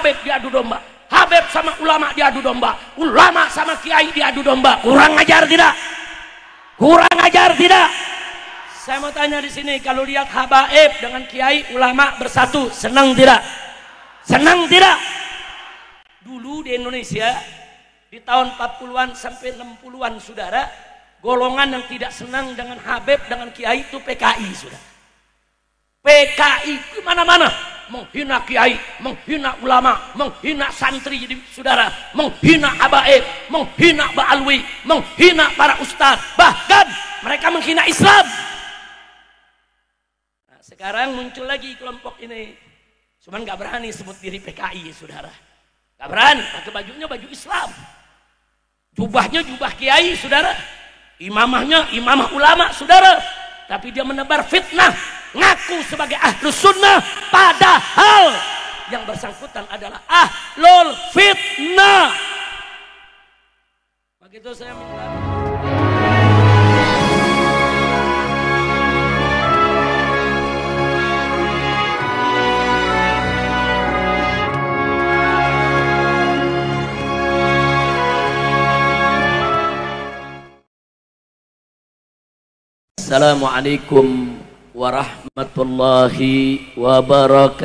Habib diadu domba, Habib sama ulama diadu domba, ulama sama kiai diadu domba. Kurang ajar tidak? Kurang ajar tidak? Saya mau tanya di sini, kalau lihat habaib dengan kiai ulama bersatu, senang tidak? Senang tidak? Dulu di Indonesia di tahun 40-an sampai 60-an saudara, golongan yang tidak senang dengan habib dengan kiai itu PKI saudara. PKI ke mana-mana menghina kiai, menghina ulama, menghina santri jadi saudara, menghina habaib, menghina ba'alwi, menghina para ustadz, bahkan mereka menghina Islam. Sekarang muncul lagi kelompok ini, cuman nggak berani sebut diri PKI, saudara. Nggak berani, pakai bajunya baju Islam, jubahnya jubah kiai, saudara. Imamahnya imamah ulama, saudara. Tapi dia menebar fitnah, ngaku sebagai ahlus sunnah, padahal yang bersangkutan adalah ahlul fitnah. Begitu saya minta. Assalamualaikum warahmatullahi wabarakatuh.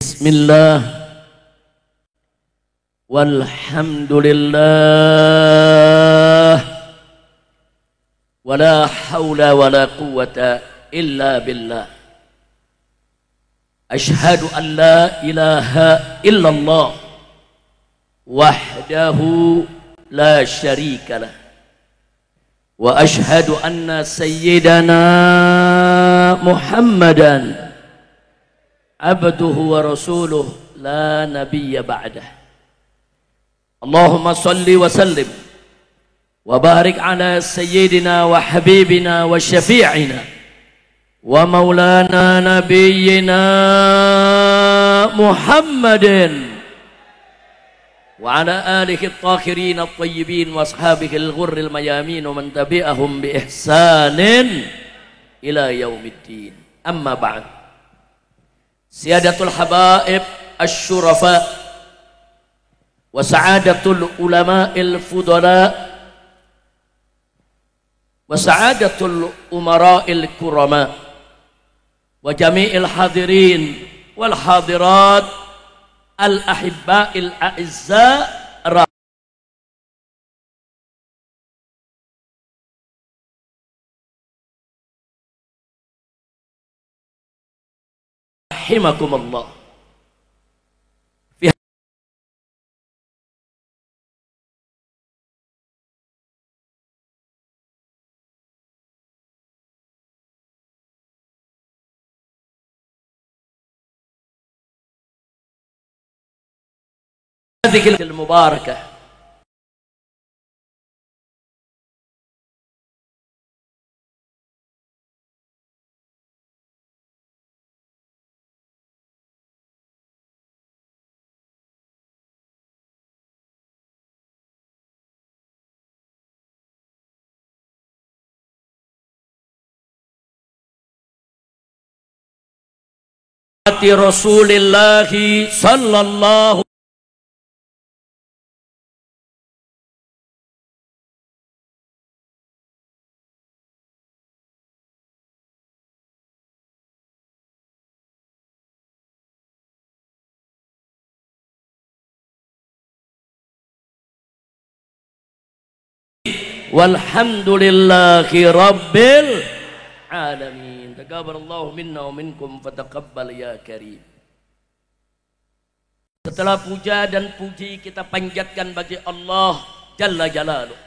Bismillah walhamdulillah wala hawla wala quwwata illa billah. Ashhadu an la ilaha illallah wahdahu la syarika lah wa ashhadu anna sayyidana Muhammadan abduhu wa rasuluh la nabiyya ba'dah. Allahumma salli wa sallim wa barik ala sayyidina wa habibina wa syafi'ina wa maulana nabiyyina Muhammadin wa ala alihi at-tahirin at-tayyibin wa ashabihi al-ghurril mayamin wa man tabi'ahum bi ihsanin ila yaumiddin. Amma ba'd. Siyadatul habaib asy-syurafa wa sa'adatul ulama'il fudala wa sa'adatul umara'il kurama wa jami'il hadirin wal hadirat al ahibba'il a'izza rahimakumullah. هذه المباركة رسول الله صلى الله walhamdulillahi rabbil alamin. Taqabbalallahu minna wa minkum fataqabbal ya karim. Setelah puja dan puji kita panjatkan bagi Allah Jalla Jalaluh,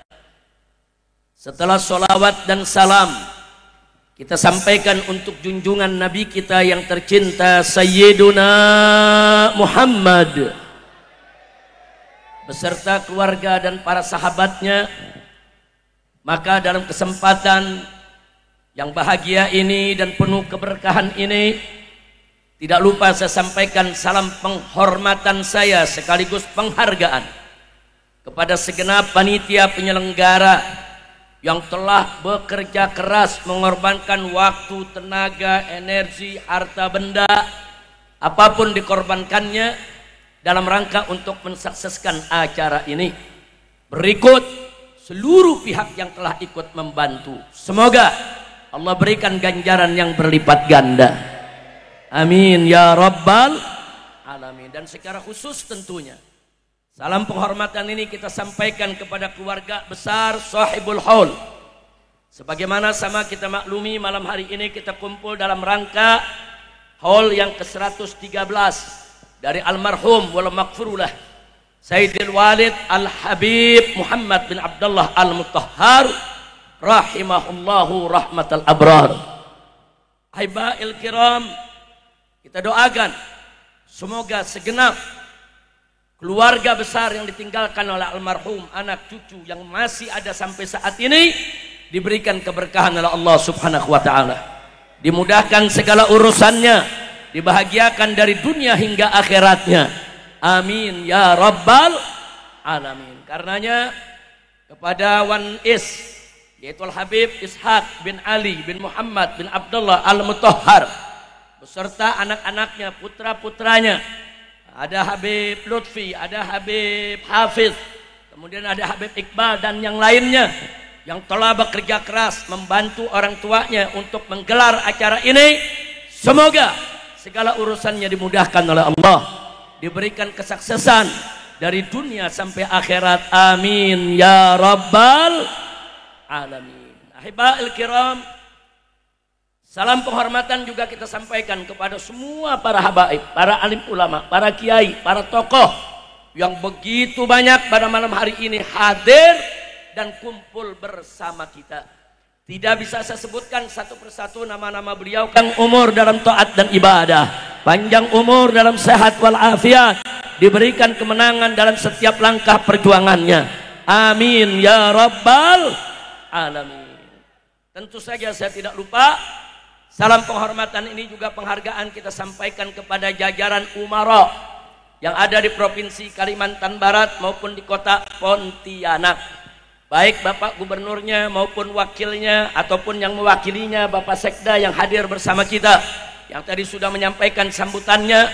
setelah sholawat dan salam kita sampaikan untuk junjungan Nabi kita yang tercinta Sayyiduna Muhammad beserta keluarga dan para sahabatnya. Maka dalam kesempatan yang bahagia ini dan penuh keberkahan ini, tidak lupa saya sampaikan salam penghormatan saya sekaligus penghargaan kepada segenap panitia penyelenggara yang telah bekerja keras mengorbankan waktu, tenaga, energi, harta benda, apapun dikorbankannya dalam rangka untuk mensukseskan acara ini. Berikut seluruh pihak yang telah ikut membantu. Semoga Allah berikan ganjaran yang berlipat ganda. Amin ya rabbal alamin. Dan secara khusus tentunya salam penghormatan ini kita sampaikan kepada keluarga besar Sahibul Haul. Sebagaimana sama kita maklumi, malam hari ini kita kumpul dalam rangka haul yang ke-113 dari almarhum wal maghfurullah Sayyidil Walid Al-Habib Muhammad bin Abdullah Al-Mutahhar rahimahullahu rahmatal abrar. Ahiba'il kiram, kita doakan semoga segenap keluarga besar yang ditinggalkan oleh almarhum, anak cucu yang masih ada sampai saat ini diberikan keberkahan oleh Allah Subhanahu wa taala. Dimudahkan segala urusannya, dibahagiakan dari dunia hingga akhiratnya. Amin ya rabbal alamin. Karenanya kepada Wan Is, yaitu Al-Habib Ishaq bin Ali bin Muhammad bin Abdullah Al-Mutahhar beserta anak-anaknya, putra-putranya, ada Habib Lutfi, ada Habib Hafiz, kemudian ada Habib Iqbal dan yang lainnya yang telah bekerja keras membantu orang tuanya untuk menggelar acara ini. Semoga segala urusannya dimudahkan oleh Allah, diberikan kesuksesan dari dunia sampai akhirat. Amin ya rabbal alamin. Ahiba'il kiram, salam penghormatan juga kita sampaikan kepada semua para habaib, para alim ulama, para kiai, para tokoh yang begitu banyak pada malam hari ini hadir dan kumpul bersama kita. Tidak bisa saya sebutkan satu persatu nama-nama beliau. Panjang umur dalam taat dan ibadah, panjang umur dalam sehat walafiat, diberikan kemenangan dalam setiap langkah perjuangannya. Amin ya rabbal alamin. Tentu saja saya tidak lupa salam penghormatan ini juga penghargaan kita sampaikan kepada jajaran umara yang ada di Provinsi Kalimantan Barat maupun di Kota Pontianak. Baik Bapak Gubernurnya maupun wakilnya ataupun yang mewakilinya, Bapak Sekda yang hadir bersama kita, yang tadi sudah menyampaikan sambutannya.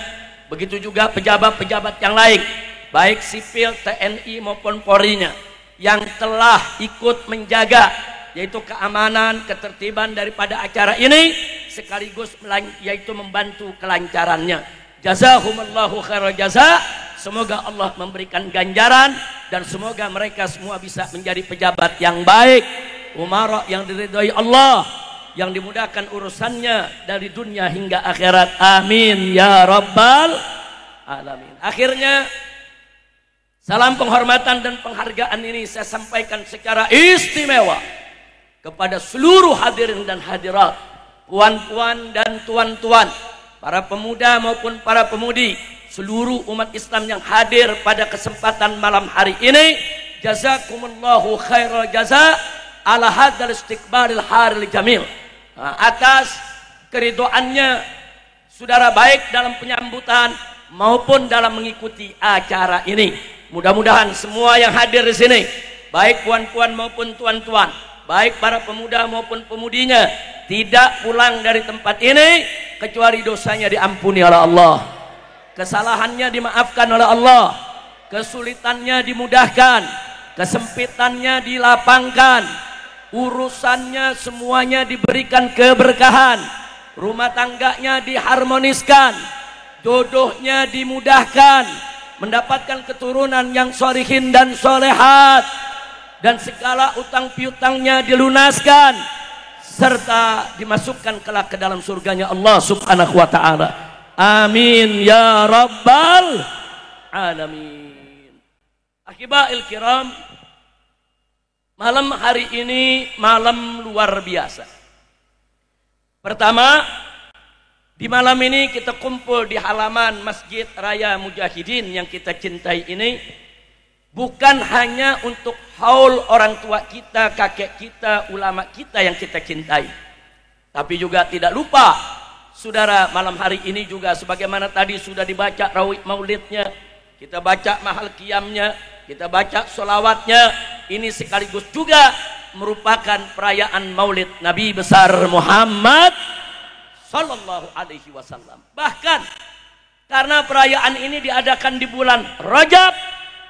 Begitu juga pejabat-pejabat yang lain, baik sipil, TNI maupun Polri-nya, yang telah ikut menjaga yaitu keamanan, ketertiban daripada acara ini, sekaligus yaitu membantu kelancarannya. Jazakumullahu khairal jaza. Semoga Allah memberikan ganjaran dan semoga mereka semua bisa menjadi pejabat yang baik, umara yang diridhai Allah, yang dimudahkan urusannya dari dunia hingga akhirat. Amin ya rabbal alamin. Akhirnya salam penghormatan dan penghargaan ini saya sampaikan secara istimewa kepada seluruh hadirin dan hadirat, puan-puan dan tuan-tuan, para pemuda maupun para pemudi, seluruh umat Islam yang hadir pada kesempatan malam hari ini. Jazakumullahu khairal jaza ala hadzal istiqbalil haril jamil. Atas keridoannya saudara baik dalam penyambutan maupun dalam mengikuti acara ini. Mudah-mudahan semua yang hadir di sini, baik puan-puan maupun tuan-tuan, baik para pemuda maupun pemudinya, tidak pulang dari tempat ini kecuali dosanya diampuni oleh Allah, kesalahannya dimaafkan oleh Allah, kesulitannya dimudahkan, kesempitannya dilapangkan, urusannya semuanya diberikan keberkahan, rumah tangganya diharmoniskan, jodohnya dimudahkan, mendapatkan keturunan yang sholihin dan sholehat, dan segala utang piutangnya dilunaskan, serta dimasukkan kelak ke dalam surganya Allah Subhanahu wa ta'ala. Amin ya rabbal alamin. Ahiba'il kiram, malam hari ini malam luar biasa. Pertama, di malam ini kita kumpul di halaman Masjid Raya Mujahidin yang kita cintai ini, bukan hanya untuk haul orang tua kita, kakek kita, ulama kita yang kita cintai, tapi juga tidak lupa saudara, malam hari ini juga sebagaimana tadi sudah dibaca rawih maulidnya, kita baca mahal qiyamnya, kita baca solawatnya, ini sekaligus juga merupakan perayaan Maulid Nabi besar Muhammad sallallahu alaihi wasallam. Bahkan karena perayaan ini diadakan di bulan Rajab,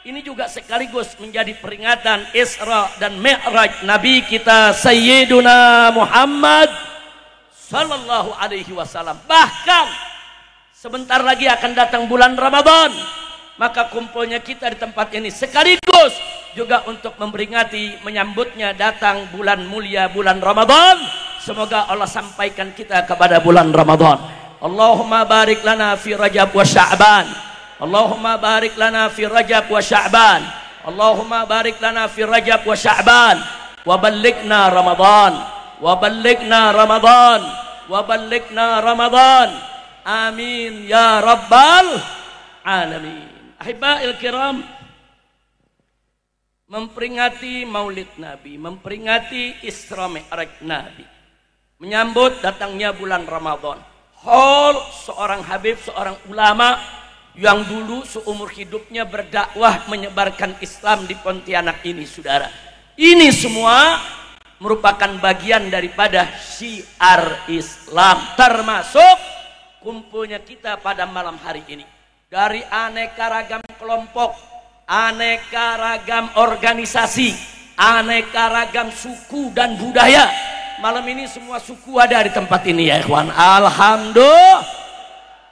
ini juga sekaligus menjadi peringatan Isra dan Mi'raj Nabi kita Sayyiduna Muhammad sallallahu alaihi wasallam. Bahkan sebentar lagi akan datang bulan Ramadan, maka kumpulnya kita di tempat ini sekaligus juga untuk memperingati menyambutnya datang bulan mulia bulan Ramadan. Semoga Allah sampaikan kita kepada bulan Ramadan. Allahumma barik lana fi Rajab wa Sya'ban. Allahumma barik lana fi Rajab wa Sya'ban. Allahumma barik lana fi Rajab wa Sya'ban. Wa ballighna Ramadan. Wa ballighna Ramadan. Wa ballighna Ramadan. Amin ya rabbal alamin. Ahibba'il kiram, memperingati Maulid Nabi, memperingati Isra Mi'raj Nabi, menyambut datangnya bulan Ramadan. Seorang habib, seorang ulama yang dulu seumur hidupnya berdakwah menyebarkan Islam di Pontianak ini, saudara. Ini semua merupakan bagian daripada syiar Islam, termasuk kumpulnya kita pada malam hari ini. Dari aneka ragam kelompok, aneka ragam organisasi, aneka ragam suku dan budaya. Malam ini semua suku ada di tempat ini ya ikhwan. Alhamdulillah.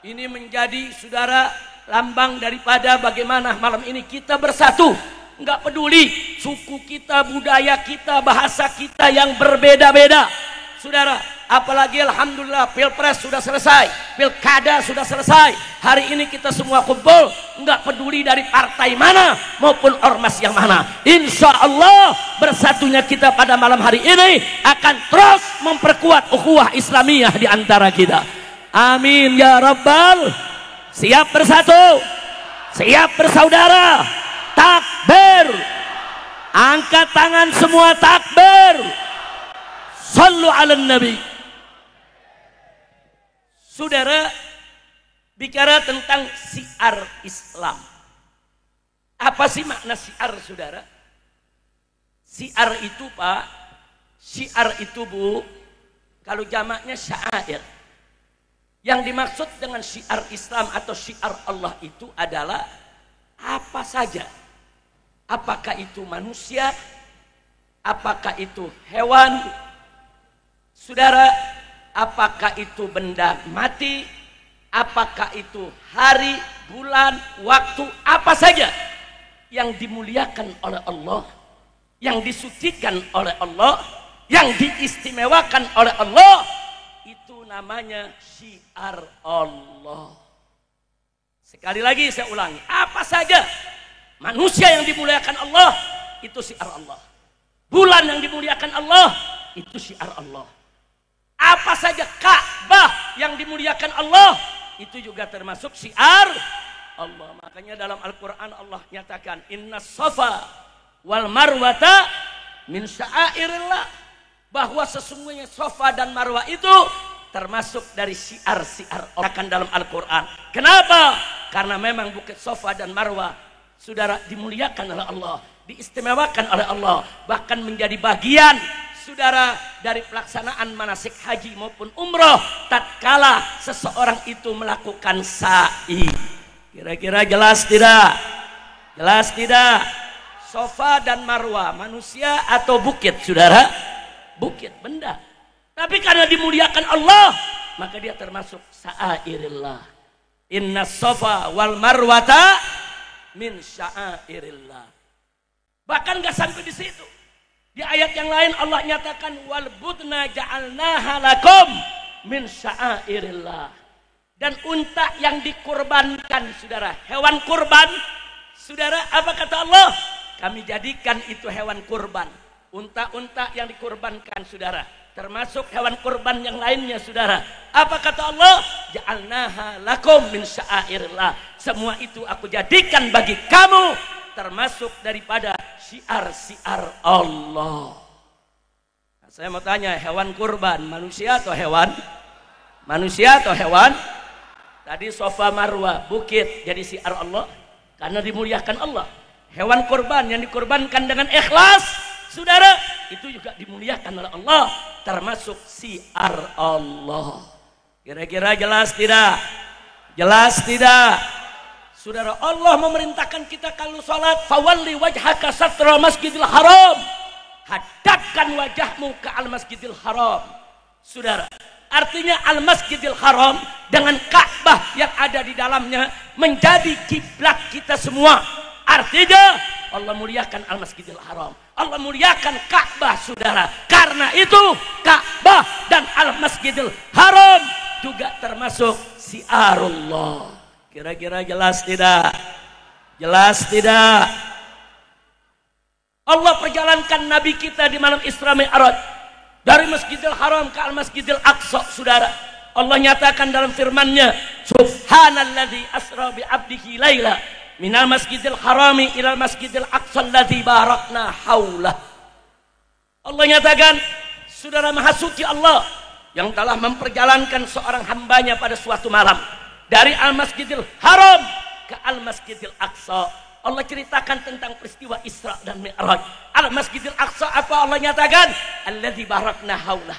Ini menjadi saudara lambang daripada bagaimana malam ini kita bersatu. Enggak peduli suku kita, budaya kita, bahasa kita yang berbeda-beda. Saudara, apalagi alhamdulillah pilpres sudah selesai, pilkada sudah selesai. Hari ini kita semua kumpul, enggak peduli dari partai mana maupun ormas yang mana. Insya Allah bersatunya kita pada malam hari ini akan terus memperkuat ukhuwah Islamiyah di antara kita. Amin ya rabbal. Siap bersatu, siap bersaudara. Takbir, angkat tangan semua, takbir. Sallu ala nabi. Saudara, bicara tentang syiar Islam. Apa sih makna syiar, saudara? Syiar itu, Pak, syiar itu, Bu, kalau jamaknya syair. Yang dimaksud dengan syiar Islam atau syiar Allah itu adalah apa saja. Apakah itu manusia? Apakah itu hewan? Saudara, apakah itu benda mati? Apakah itu hari, bulan, waktu, apa saja yang dimuliakan oleh Allah, yang disucikan oleh Allah, yang diistimewakan oleh Allah, itu namanya syiar Allah. Sekali lagi saya ulangi, apa saja manusia yang dimuliakan Allah, itu syiar Allah. Bulan yang dimuliakan Allah, itu syiar Allah. Apa saja Ka'bah yang dimuliakan Allah, itu juga termasuk syiar Allah. Makanya dalam Al-Quran Allah nyatakan, Inna Safa wal Marwata min sya'airillah, bahwa sesungguhnya Safa dan Marwah itu termasuk dari syiar-syiar Allah dalam Al-Quran. Kenapa? Karena memang bukit Safa dan Marwah, saudara, dimuliakan oleh Allah, diistimewakan oleh Allah, bahkan menjadi bagian saudara dari pelaksanaan manasik haji maupun umroh tatkala seseorang itu melakukan sa'i. Kira-kira jelas tidak? Jelas tidak? Safa dan Marwah, manusia atau bukit, saudara? Bukit, benda. Tapi karena dimuliakan Allah, maka dia termasuk sya'airillah. Inna Safa wal Marwata min sya'airillah. Bahkan gak sampai di situ. Di ayat yang lain Allah nyatakan wal budna ja'alnaha lakum min sya'airillah. Dan unta yang dikurbankan, saudara, hewan kurban, saudara, apa kata Allah? Kami jadikan itu hewan kurban. Unta-unta yang dikurbankan, saudara, termasuk hewan kurban yang lainnya, saudara. Apa kata Allah? Ja'alnaha lakum min sya'airillah. Semua itu aku jadikan bagi kamu, termasuk daripada syiar-syiar Allah. Nah, saya mau tanya, hewan kurban manusia atau hewan? Manusia atau hewan? Tadi Safa Marwah, bukit, jadi syiar Allah karena dimuliakan Allah. Hewan kurban yang dikurbankan dengan ikhlas, saudara, itu juga dimuliakan oleh Allah, termasuk syiar Allah. Kira-kira jelas tidak? Jelas tidak? Saudara, Allah memerintahkan kita kalau sholat, fawalli wajhaka satral masjidil haram, hadapkan wajahmu ke al-masjidil haram. Saudara, artinya al-masjidil haram dengan Ka'bah yang ada di dalamnya menjadi kiblat kita semua. Artinya Allah muliakan al-masjidil haram, Allah muliakan Ka'bah, saudara. Karena itu Ka'bah dan al-masjidil haram juga termasuk syiarullah. Kira-kira jelas tidak? Jelas tidak? Allah perjalankan Nabi kita di malam Isra Mi'raj dari Masjidil Haram ke Al-Masjidil Aqsa, saudara. Allah nyatakan dalam firman-Nya, Subhanalladzi asra bi 'abdihi laila minal Masjidil Harami ilal Masjidil Aqsa alladzi barakna haulah. Allah nyatakan, saudara, maha suci Allah yang telah memperjalankan seorang hambanya pada suatu malam dari Al-Masjidil Haram ke Al-Masjidil Aqsa. Allah ceritakan tentang peristiwa Isra dan Mi'raj. Al-Masjidil Aqsa apa Allah nyatakan? Alladzi barakna haulah.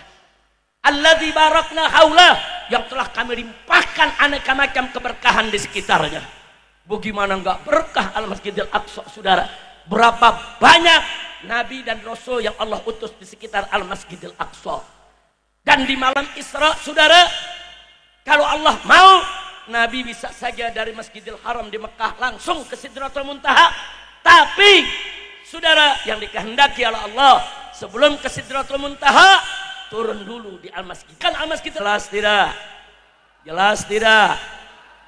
Alladzi barakna haulah, yang telah kami limpahkan aneka macam keberkahan di sekitarnya. Bagaimana enggak berkah Al-Masjidil Aqsa, saudara? Berapa banyak Nabi dan Rasul yang Allah utus di sekitar Al-Masjidil Aqsa. Dan di malam Isra, saudara, kalau Allah mau, Nabi bisa saja dari Masjidil Haram di Mekah langsung ke Sidratul Muntaha. Tapi, saudara, yang dikehendaki oleh Allah, sebelum ke Sidratul Muntaha, turun dulu di Al-Masjid. Kan Al-Masjid jelas tidak? Jelas tidak?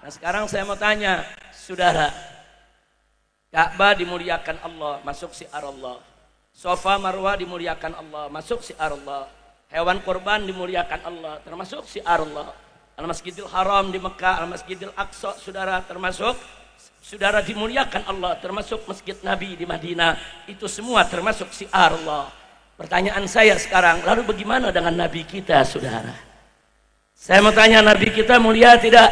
Nah, sekarang saya mau tanya, saudara, Ka'bah dimuliakan Allah, masuk syiar Allah. Safa Marwah dimuliakan Allah, masuk syiar Allah. Hewan kurban dimuliakan Allah, termasuk syiar Allah. Al-Masjidil Haram di Mekah, Al-Masjidil Aqsa, saudara, termasuk, saudara, dimuliakan Allah, termasuk Masjid Nabi di Madinah. Itu semua termasuk syiar Allah. Pertanyaan saya sekarang, lalu bagaimana dengan Nabi kita, saudara? Saya mau tanya, Nabi kita mulia tidak?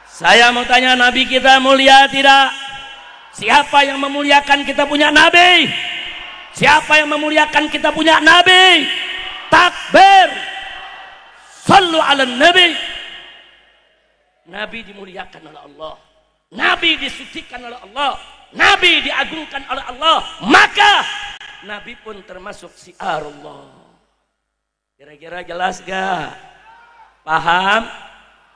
Saya mau tanya, Nabi kita mulia tidak? Siapa yang memuliakan kita punya Nabi? Siapa yang memuliakan kita punya Nabi? Takbir! Sallu ala Nabi. Nabi dimuliakan oleh Allah, Nabi disucikan oleh Allah, Nabi diagungkan oleh Allah, maka Nabi pun termasuk syiar Allah. Kira-kira jelas gak? Paham?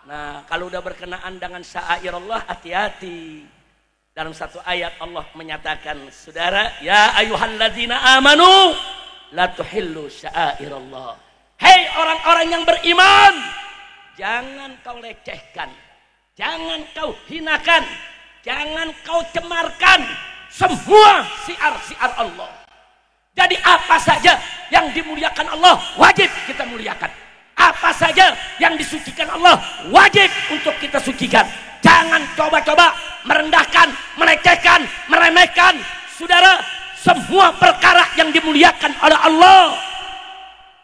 Nah, kalau udah berkenaan dengan syair Allah, hati-hati. Dalam satu ayat Allah menyatakan, saudara, ya ayyuhalladzina amanu la tuhillu syair Allah. Hei orang-orang yang beriman, jangan kau lecehkan, jangan kau hinakan, jangan kau cemarkan semua syiar-syiar Allah. Jadi apa saja yang dimuliakan Allah, wajib kita muliakan. Apa saja yang disucikan Allah, wajib untuk kita sucikan. Jangan coba-coba merendahkan, melecehkan, meremehkan, saudara, semua perkara yang dimuliakan oleh Allah.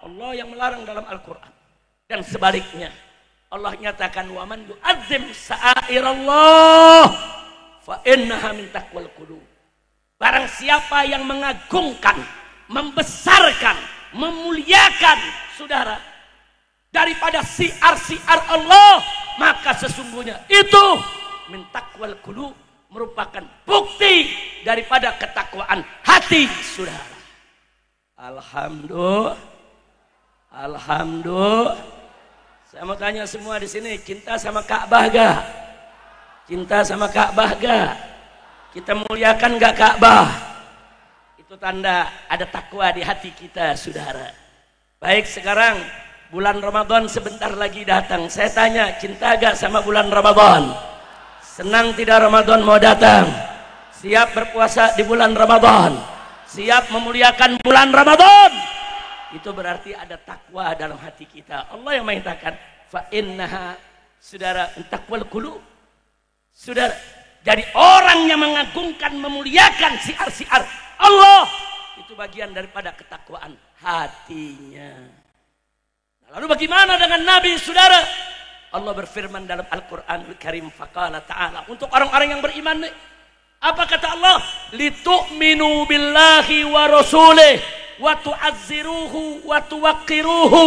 Allah yang melarang dalam Al-Quran. Dan sebaliknya, Allah nyatakan, wa man yu'azzim sa'airallah fa innaha min taqwal qulub. Barang siapa yang mengagungkan, membesarkan, memuliakan, saudara, daripada syiar-syiar Allah, maka sesungguhnya itu min taqwal qulub, merupakan bukti daripada ketakwaan hati, saudara. Alhamdulillah. Alhamdulillah. Saya mau tanya semua di sini, cinta sama Ka'bah gak? Cinta sama Ka'bah gak? Kita muliakan gak Ka'bah? Itu tanda ada takwa di hati kita, saudara. Baik, sekarang bulan Ramadan sebentar lagi datang. Saya tanya, cinta gak sama bulan Ramadan? Senang tidak Ramadan mau datang? Siap berpuasa di bulan Ramadan? Siap memuliakan bulan Ramadan? Itu berarti ada takwa dalam hati kita. Allah yang mengatakan, fa innaha, saudara, taqwal qulub. Saudara, jadi orang yang mengagungkan, memuliakan syiar-syiar Allah, itu bagian daripada ketakwaan hatinya. Nah, lalu bagaimana dengan Nabi, saudara? Allah berfirman dalam Al-Quranul Karim, faqala ta'ala, untuk orang-orang yang beriman, apa kata Allah? Litu'minu billahi wa rasulih wa tu'azziruhu wa tuwaqqiruhu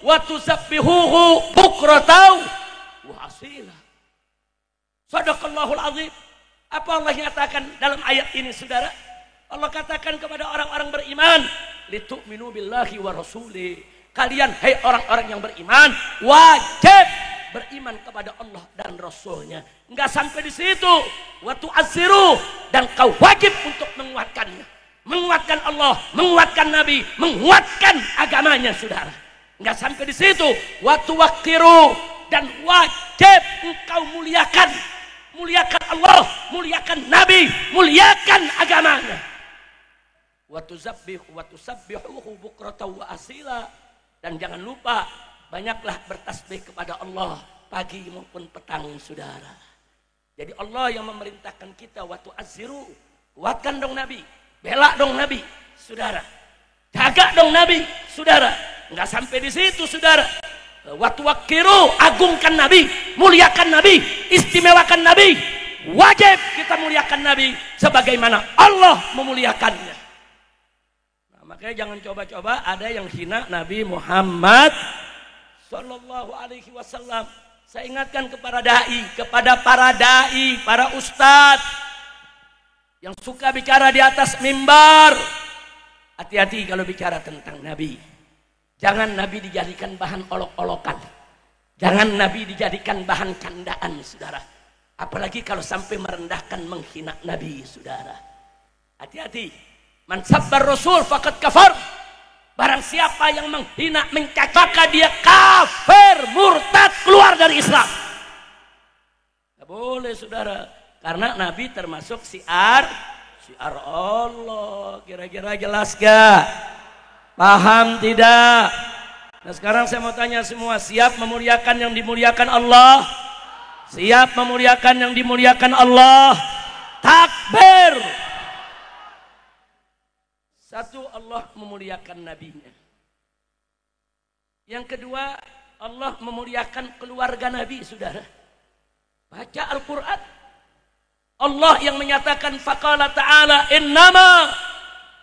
wa tusabbihuhu bukratan wa asila. Shadaqallahul azim. Apa Allah nyatakan dalam ayat ini, saudara? Allah katakan kepada orang-orang beriman, litu'minu billahi wa rasulih. Kalian, hai orang-orang yang beriman, wajib beriman kepada Allah dan Rasulnya. Enggak sampai di situ. Wa tu'azziru, dan kau wajib untuk menguatkannya. Menguatkan Allah, menguatkan Nabi, menguatkan agamanya, saudara. Enggak sampai di situ. Wa tuwaqqiru, dan wajib engkau muliakan. Muliakan Allah, muliakan Nabi, muliakan agamanya. Wa tusabbihuhu bukratan wa asila, dan jangan lupa banyaklah bertasbih kepada Allah pagi maupun petang, saudara. Jadi Allah yang memerintahkan kita wa tu'azziru, kuatkan dong Nabi, bela dong Nabi, saudara. Jaga dong Nabi, saudara. Enggak sampai di situ, saudara. Wa tuwaqqiru, agungkan Nabi, muliakan Nabi, istimewakan Nabi. Wajib kita muliakan Nabi sebagaimana Allah memuliakannya. Makanya jangan coba-coba ada yang hina Nabi Muhammad Sallallahu Alaihi Wasallam. Saya ingatkan kepada para dai, para ustadz yang suka bicara di atas mimbar. Hati-hati kalau bicara tentang Nabi. Jangan Nabi dijadikan bahan olok-olokan. Jangan Nabi dijadikan bahan candaan, saudara. Apalagi kalau sampai merendahkan, menghina Nabi, saudara. Hati-hati. Man sabbar rasul faqad kafar. Barang siapa yang menghina, mencaci, maka dia kafir, murtad, keluar dari Islam. Tidak boleh, saudara, karena Nabi termasuk syiar Allah. Kira-kira jelas gak? Paham tidak? Nah, sekarang saya mau tanya semua, siap memuliakan yang dimuliakan Allah? Siap memuliakan yang dimuliakan Allah? Takbir. Satu, Allah memuliakan nabinya. Yang kedua, Allah memuliakan keluarga Nabi, saudara. Baca Al-Quran. Allah yang menyatakan, faqala ta'ala, innama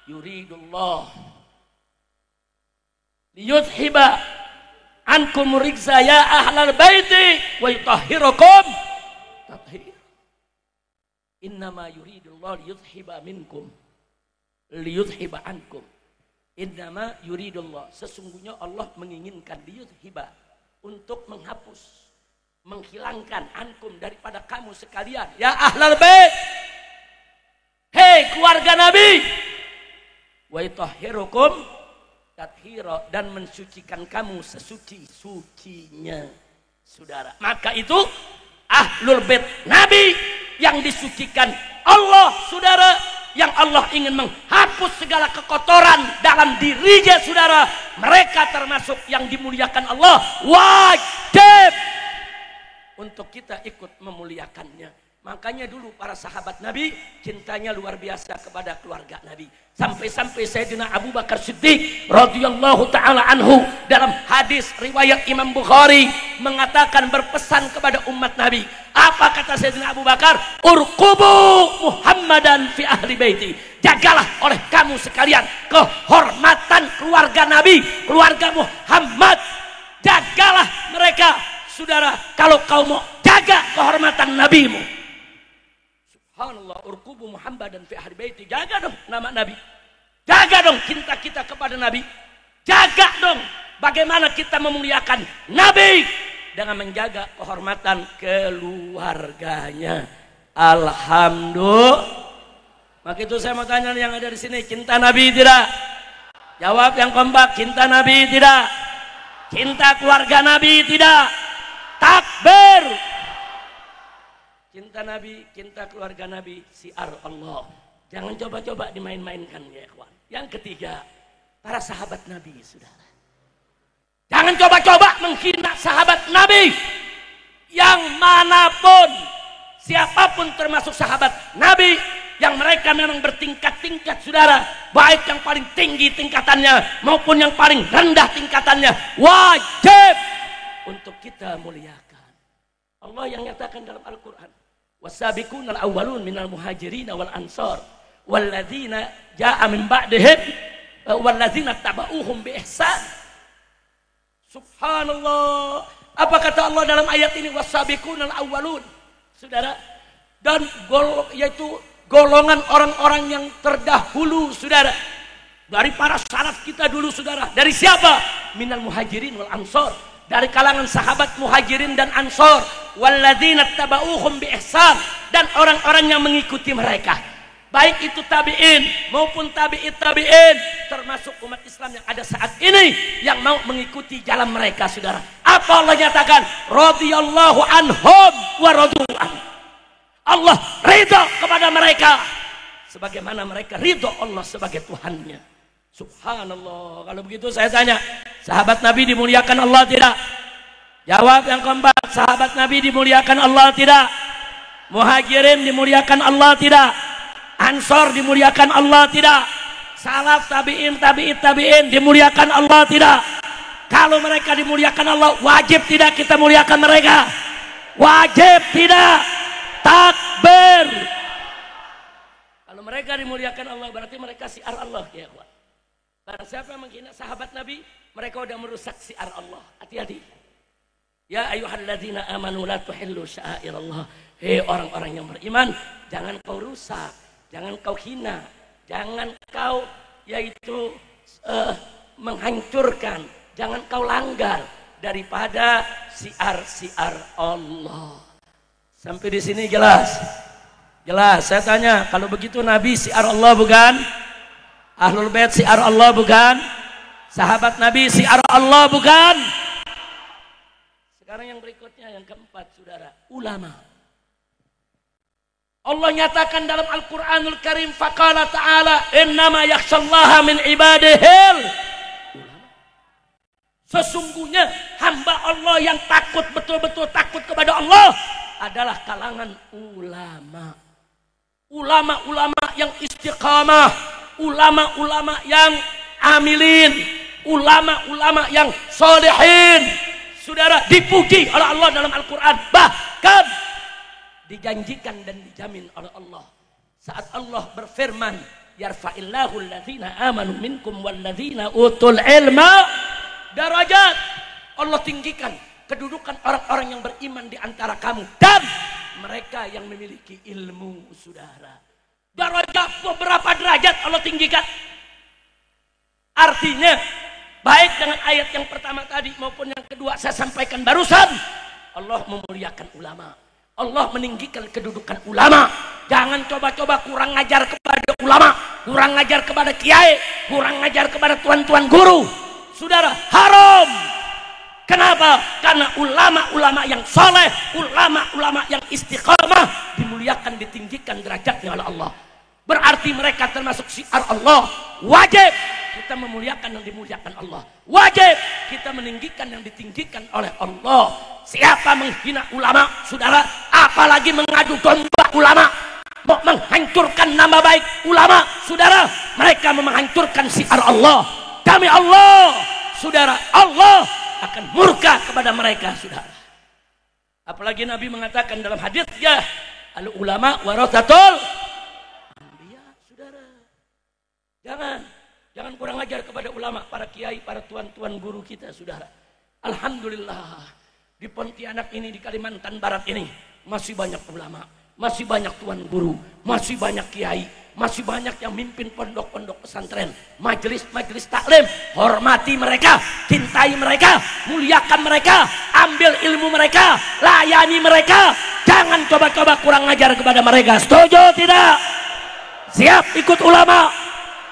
yuridullah liyudhiba ankum rijza ya ahlal baiti wa yutahhirakum tathhir. Innama yuridullah liyudhiba minkum liyudhiba ankum. Innama yuridullah, sesungguhnya Allah menginginkan liyudhiba, untuk menghapus, menghilangkan, ankum, daripada kamu sekalian, ya ahlal bait, hei keluarga Nabi, wa yutahhirukum tathhira, dan mensucikan kamu sesuci-sucinya, saudara. Maka itu ahlul bait Nabi yang disucikan Allah, saudara, yang Allah ingin menghapus segala kekotoran dalam dirinya, saudara. Mereka termasuk yang dimuliakan Allah. Wajib untuk kita ikut memuliakannya. Makanya dulu para sahabat Nabi cintanya luar biasa kepada keluarga Nabi. Sampai-sampai Sayyidina Abu Bakar Siddiq radhiyallahu ta'ala anhu dalam hadis riwayat Imam Bukhari mengatakan, berpesan kepada umat Nabi. Apa kata Sayyidina Abu Bakar? Urqubu Muhammadan fi ahli baiti. Jagalah oleh kamu sekalian kehormatan keluarga Nabi, keluarga Muhammad. Jagalah mereka, saudara, kalau kau mau jaga kehormatan nabimu. Subhanallah, urqubu Muhammadan fi ahli baiti. Jaga dong nama Nabi. Jaga dong cinta kita kepada Nabi. Jaga dong bagaimana kita memuliakan Nabi dengan menjaga kehormatan keluarganya. Alhamdulillah. Maka itu saya mau tanya yang ada di sini, cinta Nabi tidak? Jawab yang kompak, cinta Nabi tidak? Cinta keluarga Nabi tidak? Takbir. Cinta Nabi, cinta keluarga Nabi, syiar Allah. Jangan coba-coba dimain-mainkan, ya ikhwan. Yang ketiga, para sahabat Nabi, saudara. Jangan coba-coba menghina sahabat Nabi. Yang manapun, siapapun termasuk sahabat Nabi, yang mereka memang bertingkat-tingkat, saudara. Baik yang paling tinggi tingkatannya maupun yang paling rendah tingkatannya. Wajib untuk kita muliakan. Allah yang nyatakan dalam Al-Quran, wasabiqunal awwalun minal muhajirin wal ansar walladzina jaa min ba'dihim walladzina tabauhum bi ihsan. Subhanallah. Apa kata Allah dalam ayat ini? Wasabiqunal awwalun. Saudara, dan yaitu golongan orang-orang yang terdahulu, saudara, dari para salaf kita dulu, saudara. Dari siapa? Minal muhajirin wal ansor, dari kalangan sahabat muhajirin dan ansor. Walladzina tabauhum bi ihsan, dan orang-orang yang mengikuti mereka, baik itu tabi'in maupun tabi'in, termasuk umat Islam yang ada saat ini yang mau mengikuti jalan mereka, saudara. Apa Allah nyatakan? Radhiyallahu anhum wa radu an. Allah ridha kepada mereka sebagaimana mereka ridha Allah sebagai Tuhannya. Subhanallah. Kalau begitu saya tanya, sahabat Nabi dimuliakan Allah tidak? Jawab yang keempat, sahabat Nabi dimuliakan Allah tidak? Muhajirin dimuliakan Allah tidak? Ansor dimuliakan Allah tidak? Salaf, tabi'in dimuliakan Allah tidak? Kalau mereka dimuliakan Allah, wajib tidak kita muliakan mereka? Wajib tidak? Takbir. Kalau mereka dimuliakan Allah, berarti mereka syiar Allah, ya Allah. Barang siapa yang menghina sahabat Nabi, mereka sudah merusak syiar Allah. Hati-hati. Ya ayyuhalladzina amanu la tuhillu sya'airallah. Hei orang-orang yang beriman, jangan kau rusak, jangan kau hina, jangan kau yaitu menghancurkan, jangan kau langgar daripada syiar-syiar Allah. Sampai di sini jelas? Jelas. Saya tanya, kalau begitu Nabi syiar Allah bukan? Ahlul Bait syiar Allah bukan? Sahabat Nabi syiar Allah bukan? Sekarang yang berikutnya, yang keempat, saudara, ulama. Allah nyatakan dalam Al-Quranul Karim, faqala ta'ala innama yakhshallaha min ibadihil ulama. Sesungguhnya hamba Allah yang takut, betul-betul takut kepada Allah adalah kalangan ulama. Ulama-ulama yang istiqamah, ulama-ulama yang amilin, ulama-ulama yang solehin. Saudara, dipuji oleh Allah dalam Al-Quran, bahkan dijanjikan dan dijamin oleh Allah saat Allah berfirman, yarfa'illahu alladzina amanu minkum walladzina utul ilma darajat. Allah tinggikan kedudukan orang-orang yang beriman di antara kamu dan mereka yang memiliki ilmu, saudara. Darajat, beberapa derajat Allah tinggikan. Artinya, baik dengan ayat yang pertama tadi maupun yang kedua saya sampaikan barusan, Allah memuliakan ulama. Allah meninggikan kedudukan ulama. Jangan coba-coba kurang ngajar kepada ulama, kurang ngajar kepada kiai, kurang ngajar kepada tuan-tuan guru. Saudara, haram. Kenapa? Karena ulama-ulama yang soleh, ulama-ulama yang istiqamah dimuliakan, ditinggikan derajatnya oleh Allah. Berarti mereka termasuk syiar Allah. Wajib kita memuliakan yang dimuliakan Allah. Wajib kita meninggikan yang ditinggikan oleh Allah. Siapa menghina ulama, saudara, apalagi mengadu domba ulama, mau menghancurkan nama baik ulama, saudara, mereka menghancurkan syiar Allah. Kami Allah, saudara, Allah akan murka kepada mereka, saudara. Apalagi Nabi mengatakan dalam hadisnya, al ulama warathatul anbiya, saudara. Jangan kurang ajar kepada ulama, para kiai, para tuan-tuan guru kita, saudara. Alhamdulillah, di Pontianak ini, di Kalimantan Barat ini, masih banyak ulama, masih banyak tuan guru, masih banyak kiai, masih banyak yang mimpin pondok-pondok pesantren, majelis-majelis taklim. Hormati mereka, cintai mereka, muliakan mereka, ambil ilmu mereka, layani mereka. Jangan coba-coba kurang ajar kepada mereka. Setuju tidak? Siap ikut ulama,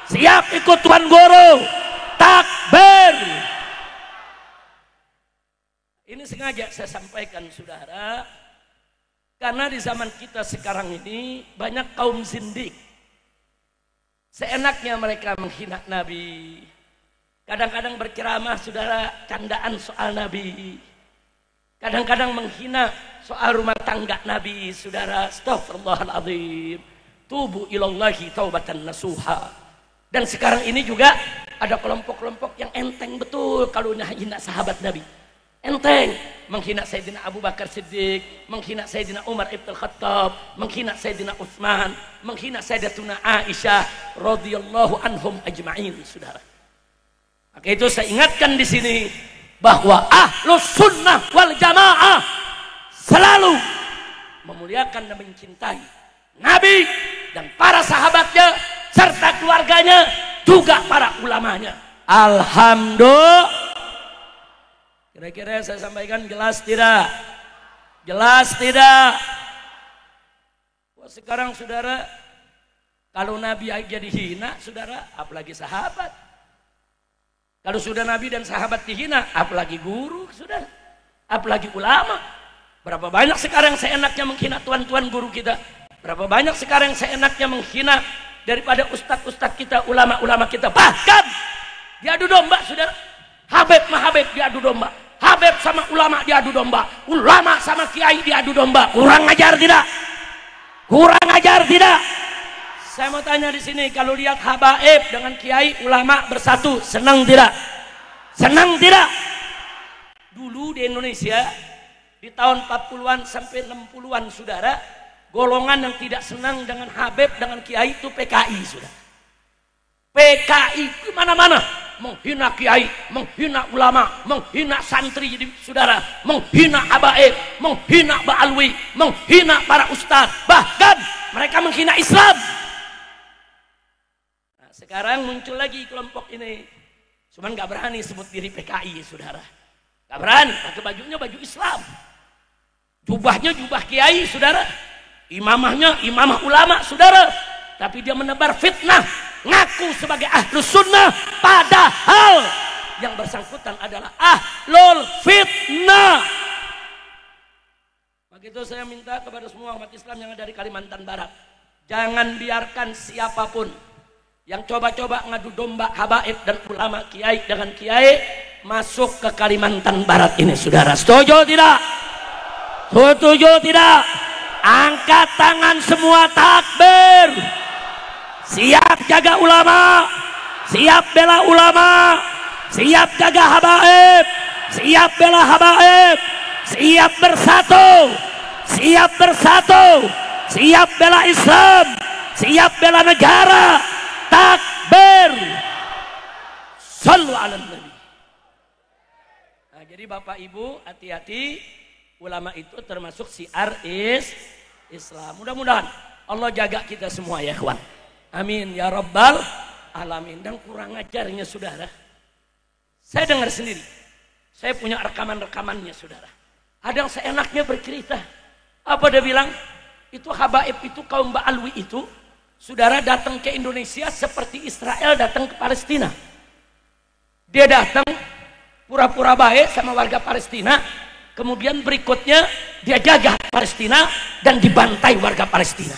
siap ikut tuan guru. Takbir. Ini sengaja saya sampaikan, saudara, karena di zaman kita sekarang ini banyak kaum zindik. Seenaknya mereka menghina Nabi. Kadang-kadang berceramah, saudara, candaan soal Nabi. Kadang-kadang menghina soal rumah tangga Nabi, saudara. Astaghfirullahaladzim. Tubu ilallahi taubatan nasuha. Dan sekarang ini juga ada kelompok-kelompok yang enteng betul kalau hina sahabat Nabi. Enteng menghina Sayyidina Abu Bakar Siddiq, menghina Sayyidina Umar Ibn Khattab, menghina Sayyidina Utsman, menghina Sayyidatuna Aisyah radhiyallahu anhum ajma'in, saudara. Maka itu saya ingatkan di sini bahwa Ahlus Sunnah wal Jamaah selalu memuliakan dan mencintai Nabi dan para sahabatnya serta keluarganya, juga para ulamanya. Alhamdulillah. Kira-kira saya sampaikan jelas tidak? Jelas tidak? Wah, sekarang saudara, kalau Nabi aja dihina, saudara, apalagi sahabat. Kalau sudah Nabi dan sahabat dihina, apalagi guru, saudara, apalagi ulama. Berapa banyak sekarang seenaknya menghina tuan-tuan guru kita. Berapa banyak sekarang seenaknya menghina daripada ustadz-ustadz kita, ulama-ulama kita. Bahkan diadu domba, saudara. Habib Mahabib diadu domba. Habib sama ulama diadu domba, ulama sama kiai diadu domba. Kurang ajar tidak? Kurang ajar tidak? Saya mau tanya di sini, kalau lihat habaib dengan kiai ulama bersatu, senang tidak? Senang tidak? Dulu di Indonesia di tahun 40-an sampai 60-an, saudara, golongan yang tidak senang dengan habib dengan kiai itu PKI, saudara. PKI itu mana-mana menghina kiai, menghina ulama, menghina santri, jadi saudara, menghina habaib, menghina ba'alwi, menghina para ustadz, bahkan mereka menghina Islam. Nah, sekarang muncul lagi kelompok ini, cuman nggak berani sebut diri PKI, saudara, nggak berani, pakai bajunya baju Islam, jubahnya jubah kiai, saudara, imamahnya imamah ulama, saudara, tapi dia menebar fitnah, ngaku sebagai Ahlus Sunnah, padahal yang bersangkutan adalah ahlul fitnah. Begitu saya minta kepada semua umat Islam yang ada di Kalimantan Barat, jangan biarkan siapapun yang coba-coba ngadu domba habaib dan ulama, kiai dengan kiai, masuk ke Kalimantan Barat ini, saudara. Setuju tidak? Setuju tidak? Angkat tangan semua, takbir. Siap jaga ulama, siap bela ulama, siap jaga habaib, siap bela habaib, siap bersatu, siap bersatu, siap bela Islam, siap bela negara. Takbir. Shallu ala nabi. Nah, jadi Bapak Ibu hati-hati, ulama itu termasuk syiar Islam. Mudah-mudahan Allah jaga kita semua ya kawan. Amin ya rabbal alamin. Dan kurang ajarnya, saudara, saya dengar sendiri, saya punya rekaman-rekamannya, saudara. Ada yang seenaknya bercerita, apa dia bilang, itu habaib itu, kaum ba'alwi itu, saudara, datang ke Indonesia seperti Israel datang ke Palestina. Dia datang pura-pura baik sama warga Palestina, kemudian berikutnya dia gagah Palestina dan dibantai warga Palestina.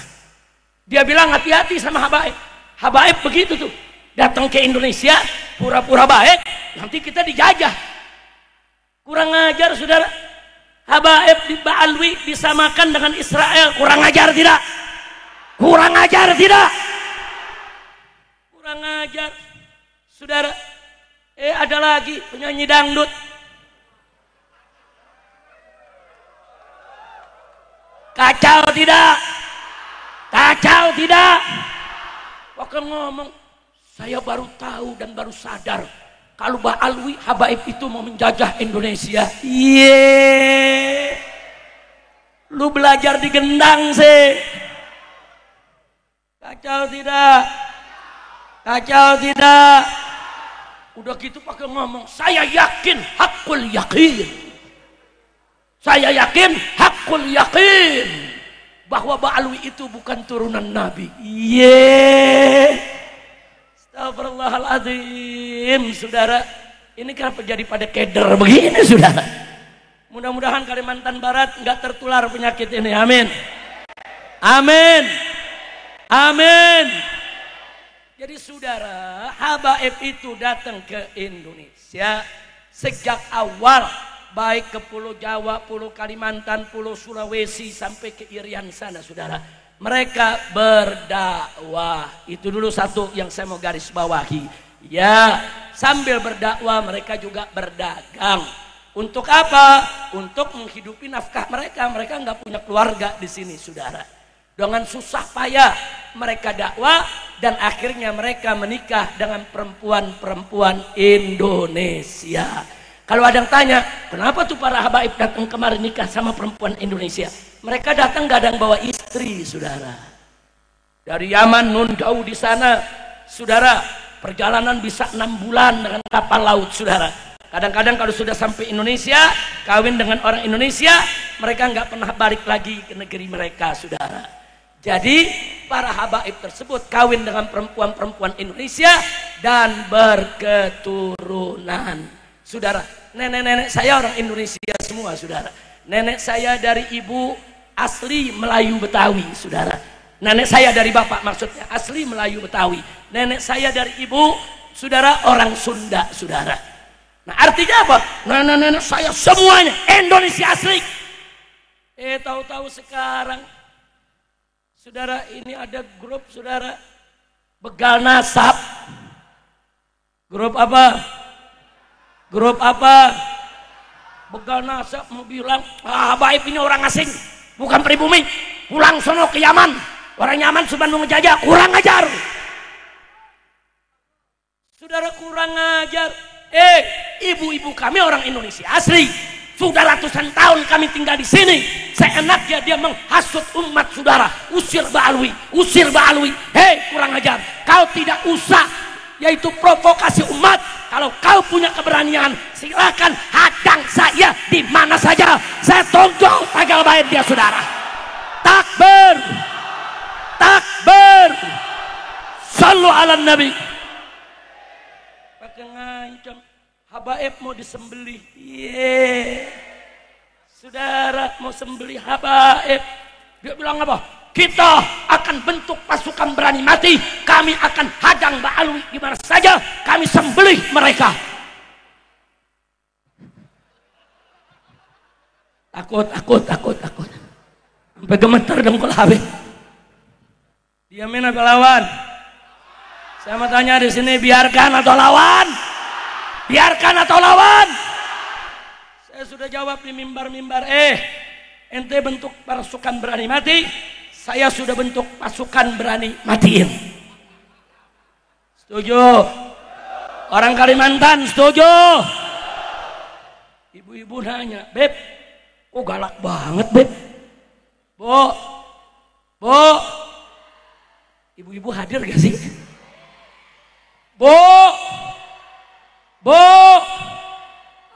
Dia bilang hati-hati sama habaib. Habaib begitu tuh, datang ke Indonesia pura-pura baik, nanti kita dijajah. Kurang ajar, saudara. Habaib di Ba'alwi disamakan dengan Israel. Kurang ajar tidak? Kurang ajar tidak? Kurang ajar, saudara. Ada lagi penyanyi dangdut, kacau tidak? Kacau tidak? Wakil ngomong, saya baru tahu dan baru sadar kalau Ba'alwi habaib itu mau menjajah Indonesia. Iya, lu belajar di Gendang sih. Kacau tidak? Kacau tidak? Udah gitu pakai ngomong, saya yakin hakul yakin. Saya yakin hakul yakin bahwa Ba'alwi itu bukan turunan Nabi. Iya. Astagfirullahaladzim, saudara. Ini kenapa jadi pada keder begini, saudara? Mudah-mudahan Kalimantan Barat nggak tertular penyakit ini. Amin. Amin. Amin. Jadi saudara, habaib itu datang ke Indonesia sejak awal, baik ke Pulau Jawa, Pulau Kalimantan, Pulau Sulawesi sampai ke Irian sana, saudara. Mereka berdakwah. Itu dulu satu yang saya mau garis bawahi. Ya, sambil berdakwah mereka juga berdagang. Untuk apa? Untuk menghidupi nafkah mereka. Mereka nggak punya keluarga di sini, saudara. Dengan susah payah mereka dakwah dan akhirnya mereka menikah dengan perempuan-perempuan Indonesia. Kalau ada yang tanya, kenapa tuh para habaib datang kemarin nikah sama perempuan Indonesia? Mereka datang gak ada yang bawa istri, saudara. Dari Yaman, Nun jauh di sana, saudara, perjalanan bisa 6 bulan dengan kapal laut, saudara. Kadang-kadang kalau sudah sampai Indonesia, kawin dengan orang Indonesia, mereka nggak pernah balik lagi ke negeri mereka, saudara. Jadi para habaib tersebut kawin dengan perempuan-perempuan Indonesia dan berketurunan. Saudara, nenek-nenek saya orang Indonesia semua, saudara. Nenek saya dari ibu asli Melayu Betawi, saudara. Nenek saya dari bapak maksudnya asli Melayu Betawi. Nenek saya dari ibu, saudara, orang Sunda, saudara. Nah, artinya apa? Nenek-nenek saya semuanya Indonesia asli. Tahu-tahu sekarang, saudara, ini ada grup, saudara, begal nasab. Grup apa? Grup apa? Begal nasab mau bilang, habaib ini orang asing, bukan pribumi. Pulang sono ke Yaman. Orang Yaman cuma mau ngejajah, kurang ajar. Saudara, kurang ajar. Ibu-ibu kami orang Indonesia asli. Sudah ratusan tahun kami tinggal di sini. Seenaknya dia menghasut umat, saudara. Usir Ba'alwi, usir Ba'alwi. Kurang ajar. Kau tidak usah yaitu provokasi umat. Kalau kau punya keberanian, silakan hadang saya di mana saja. Saya tonjol tagal baik dia, saudara. Takbir, takbir. Sallu ala Nabi. Pakai ngancam. Habaib mau disembelih. Saudara, mau sembelih habaib. Dia bilang apa? Kita akan bentuk pasukan berani mati. Kami akan hadang Ba'alwi di mana saja. Kami sembelih mereka. Takut. Sampai gemeter dengkul Habib. Diamin apa lawan? Saya mau tanya di sini, biarkan atau lawan? Biarkan atau lawan? Saya sudah jawab di mimbar-mimbar. Ente bentuk pasukan berani mati, saya sudah bentuk pasukan berani matiin. Setuju? Orang Kalimantan setuju? Ibu-ibu nanya, Beb, kok galak banget, Beb? Bu, ibu-ibu hadir gak sih? Bu,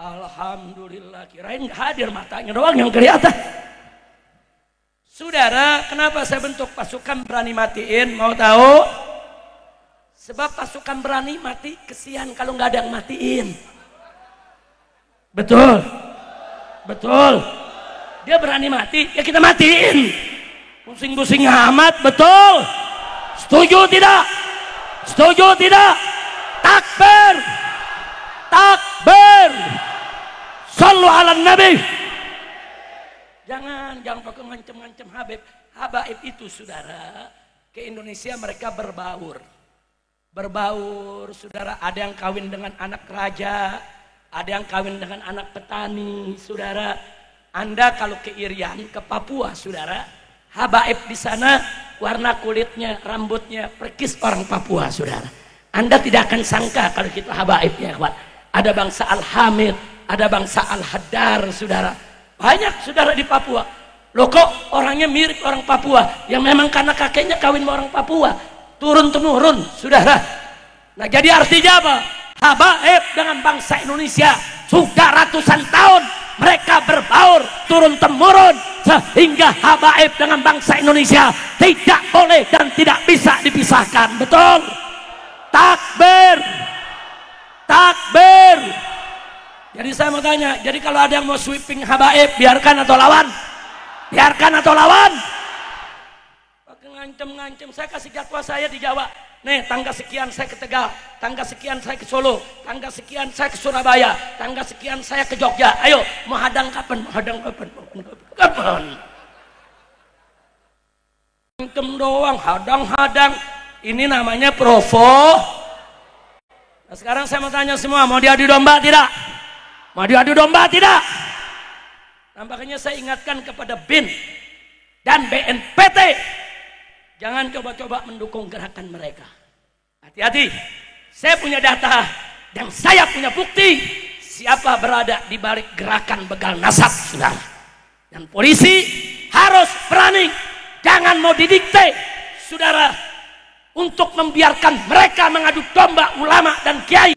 alhamdulillah, kirain gak hadir, matanya doang yang kelihatan. Saudara, kenapa saya bentuk pasukan berani matiin? Mau tahu? Sebab pasukan berani mati kesian kalau nggak ada yang matiin. Betul, betul. Dia berani mati, ya kita matiin. Pusing-pusing amat, betul. Setuju tidak? Setuju tidak? Takbir, takbir. Sallu ala Nabi. Jangan pakai ngancem-ngancem Habib. Habaib itu, saudara, ke Indonesia mereka berbaur, saudara. Ada yang kawin dengan anak raja, ada yang kawin dengan anak petani, saudara. Anda kalau ke Irian, ke Papua, saudara, habaib di sana warna kulitnya, rambutnya perkis orang Papua, saudara. Anda tidak akan sangka kalau kita habaibnya, kawan. Ada bangsa Al-Hamid, ada bangsa Al-Haddar, saudara. Banyak, saudara, di Papua. Loh, kok orangnya mirip orang Papua? Yang memang karena kakeknya kawin sama orang Papua. Turun-temurun, saudara. Nah, jadi artinya apa? Habaib dengan bangsa Indonesia sudah ratusan tahun mereka berbaur turun-temurun, sehingga habaib dengan bangsa Indonesia tidak boleh dan tidak bisa dipisahkan. Betul? Takbir, takbir. Jadi saya mau tanya, jadi kalau ada yang mau sweeping habaib, biarkan atau lawan? Biarkan atau lawan? Pakai ngancem-ngancem. Saya kasih jadwal saya di Jawa. Nih, tanggal sekian saya ke Tegal, tanggal sekian saya ke Solo, tanggal sekian saya ke Surabaya, tanggal sekian saya ke Jogja. Ayo, mau hadang kapan? Mau hadang kapan? Kapan? Ngancem doang, hadang-hadang. Ini namanya provo. Nah, sekarang saya mau tanya semua, mau diadu domba tidak? Mau diadu domba tidak? Nampaknya saya ingatkan kepada BIN dan BNPT, jangan coba-coba mendukung gerakan mereka. Hati-hati, saya punya data dan saya punya bukti siapa berada di balik gerakan begal nasab, saudara. Dan polisi harus berani, jangan mau didikte, saudara, untuk membiarkan mereka mengadu domba ulama dan kiai.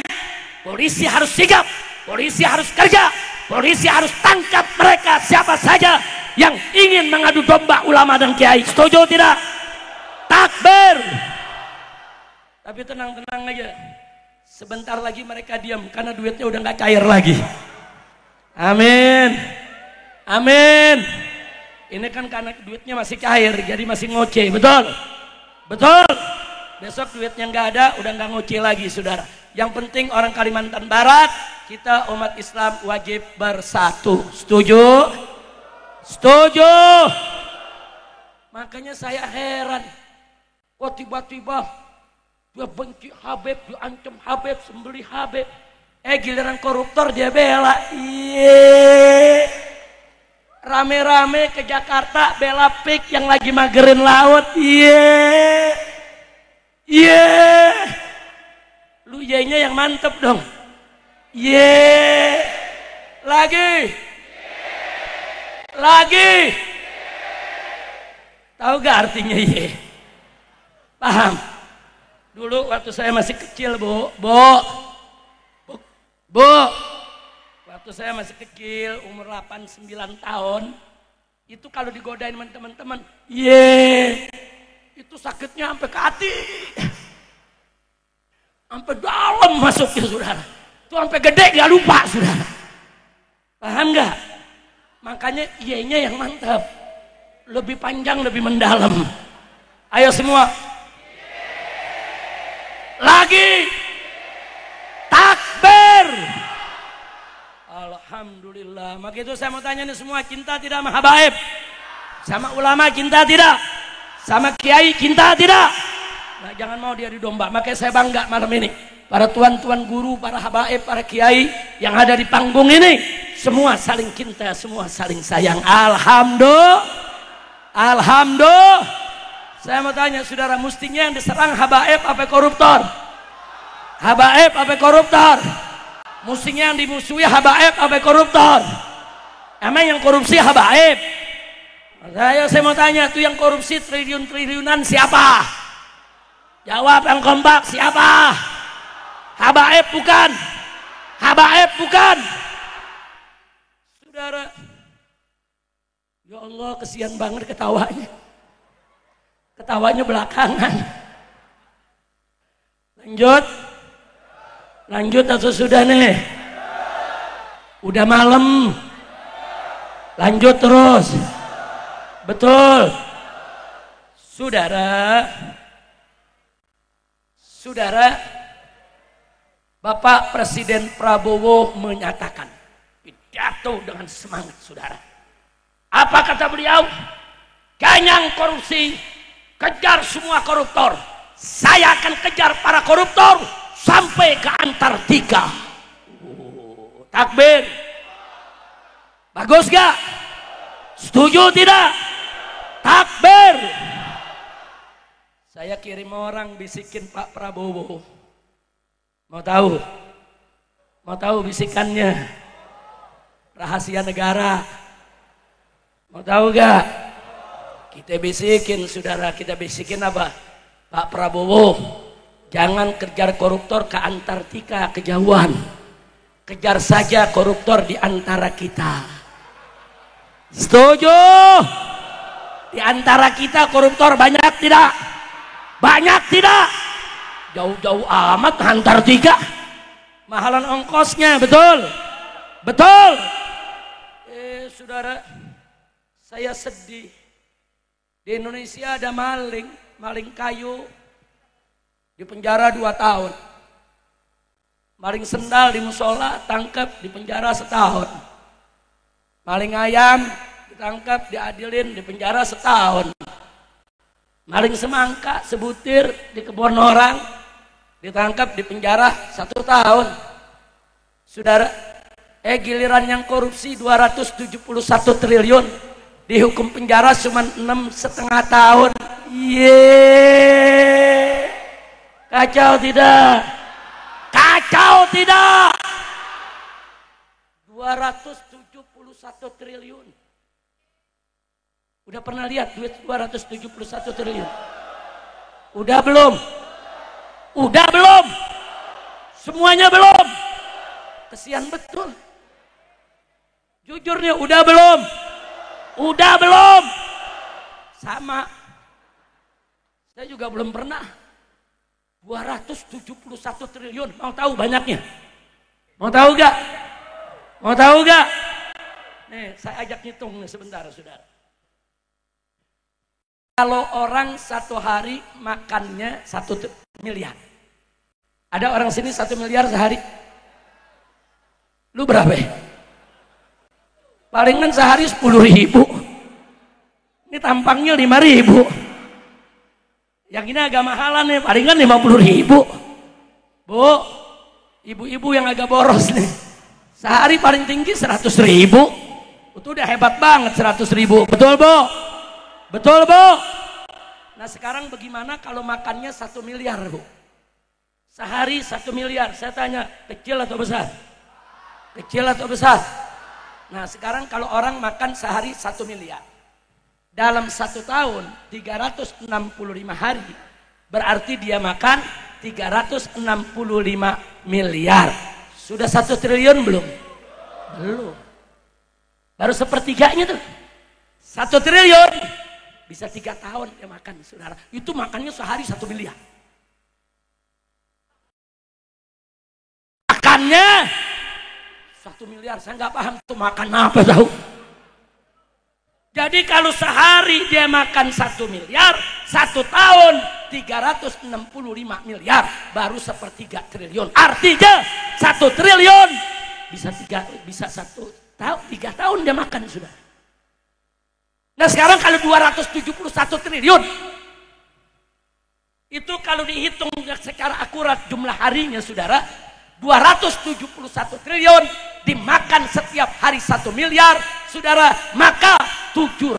Polisi harus sigap, polisi harus kerja, polisi harus tangkap mereka siapa saja yang ingin mengadu domba ulama dan kiai. Setuju tidak? Takbir. Tapi tenang-tenang aja, sebentar lagi mereka diam karena duitnya udah nggak cair lagi. Amin, amin. Ini kan karena duitnya masih cair, jadi masih ngoceh, betul? Betul. Besok duitnya nggak ada, udah nggak ngoceh lagi, saudara. Yang penting orang Kalimantan Barat, kita umat Islam wajib bersatu. Setuju? Setuju. Makanya saya heran, kok tiba-tiba dia benci Habib, dia ancam Habib, sembelih Habib. Giliran koruptor dia bela. Iye. Rame-rame ke Jakarta bela pik yang lagi magerin laut. Iye. Iye. Lu Y-nya yang mantep dong. Iye. Lagi. Lagi. Tahu gak artinya Y? Paham? Dulu waktu saya masih kecil, Bu. Waktu saya masih kecil, umur 8-9 tahun, itu kalau digodain teman-teman, itu sakitnya sampai ke hati. Sampai dalam masuknya, saudara. Itu sampai gede gak lupa, saudara. Paham gak? Makanya Y-nya yang mantap. Lebih panjang, lebih mendalam. Ayo semua. Lagi. Takbir. Alhamdulillah. Maka itu saya mau tanya nih semua, cinta tidak sama habaib? Sama ulama cinta tidak? Sama kiai cinta tidak? Nah, jangan mau dia didomba. Makanya saya bangga malam ini. Para tuan-tuan guru, para habaib, para kiai yang ada di panggung ini, semua saling cinta, semua saling sayang. Alhamdulillah. Alhamdulillah. Saya mau tanya, saudara, mestinya yang diserang habaib apa koruptor? Habaib apa koruptor? Mestinya yang dimusuhi habaib apa koruptor? Emang yang korupsi habaib? Saya mau tanya, itu yang korupsi triliun-triliunan siapa? Jawab yang kompak, siapa? Habaib bukan? Habaib bukan? Saudara, ya Allah, kesian banget ketawanya. Ketawanya belakangan. Lanjut. Lanjut atau sudah nih? Udah malam. Lanjut terus. Betul. Saudara, Bapak Presiden Prabowo menyatakan pidato dengan semangat, saudara. Apa kata beliau? Ganyang korupsi, kejar semua koruptor. Saya akan kejar para koruptor sampai ke Antartika. Takbir. Bagus gak? Setuju tidak? Takbir. Saya kirim orang bisikin Pak Prabowo. Mau tahu? Mau tahu bisikannya? Rahasia negara. Mau tahu gak? Kita bisikin, saudara, kita bisikin apa? Pak Prabowo, jangan kejar koruptor ke Antartika, kejauhan. Kejar saja koruptor di antara kita. Setuju? Di antara kita koruptor banyak tidak? Banyak tidak? Jauh-jauh amat ke Antartika. Mahalan ongkosnya, betul? Betul? Saudara, saya sedih. Di Indonesia ada maling kayu di penjara 2 tahun. Maling sendal di musola tangkap di penjara 1 tahun. Maling ayam ditangkap, diadilin di penjara 1 tahun. Maling semangka sebutir di kebun orang ditangkap di penjara 1 tahun. Saudara, Giliran yang korupsi 271 triliun dihukum penjara cuma 6,5 tahun. Yeay, kacau tidak? Kacau tidak? 271 triliun. Udah pernah lihat duit 271 triliun? Udah belum? Udah belum? Semuanya belum? Kesian betul. Jujur nih, udah belum? Udah belum? Sama. Saya juga belum pernah. 271 triliun. Mau tahu banyaknya? Mau tahu gak? Mau tahu gak? Nih, saya ajak ngitung nih sebentar, saudara. Kalau orang satu hari makannya 1 miliar. Ada orang sini 1 miliar sehari? Lu berapa ya? Palingan sehari 10.000. Ini tampangnya 5.000. Yang ini agak mahalan nih, palingan 50.000. Bu, ibu-ibu yang agak boros nih, sehari paling tinggi 100.000. Itu udah hebat banget 100.000. Betul bu? Betul bu? Nah sekarang bagaimana kalau makannya 1 miliar bu? Sehari 1 miliar. Saya tanya, kecil atau besar? Kecil atau besar? Nah sekarang kalau orang makan sehari 1 miliar, dalam 1 tahun 365 hari, berarti dia makan 365 miliar. Sudah 1 triliun belum? Belum. Baru sepertiganya tuh. 1 triliun bisa 3 tahun dia makan, saudara. Itu makannya sehari 1 miliar. Makannya 1 miliar, saya nggak paham tuh makan apa tahu. Jadi kalau sehari dia makan 1 miliar, 1 tahun 365 miliar, baru 1/3 triliun. Artinya 1 triliun bisa 3 tahun dia makan sudah. Nah sekarang kalau 271 triliun, itu kalau dihitung secara akurat jumlah harinya saudara, 271 triliun dimakan setiap hari 1 miliar, saudara, maka 7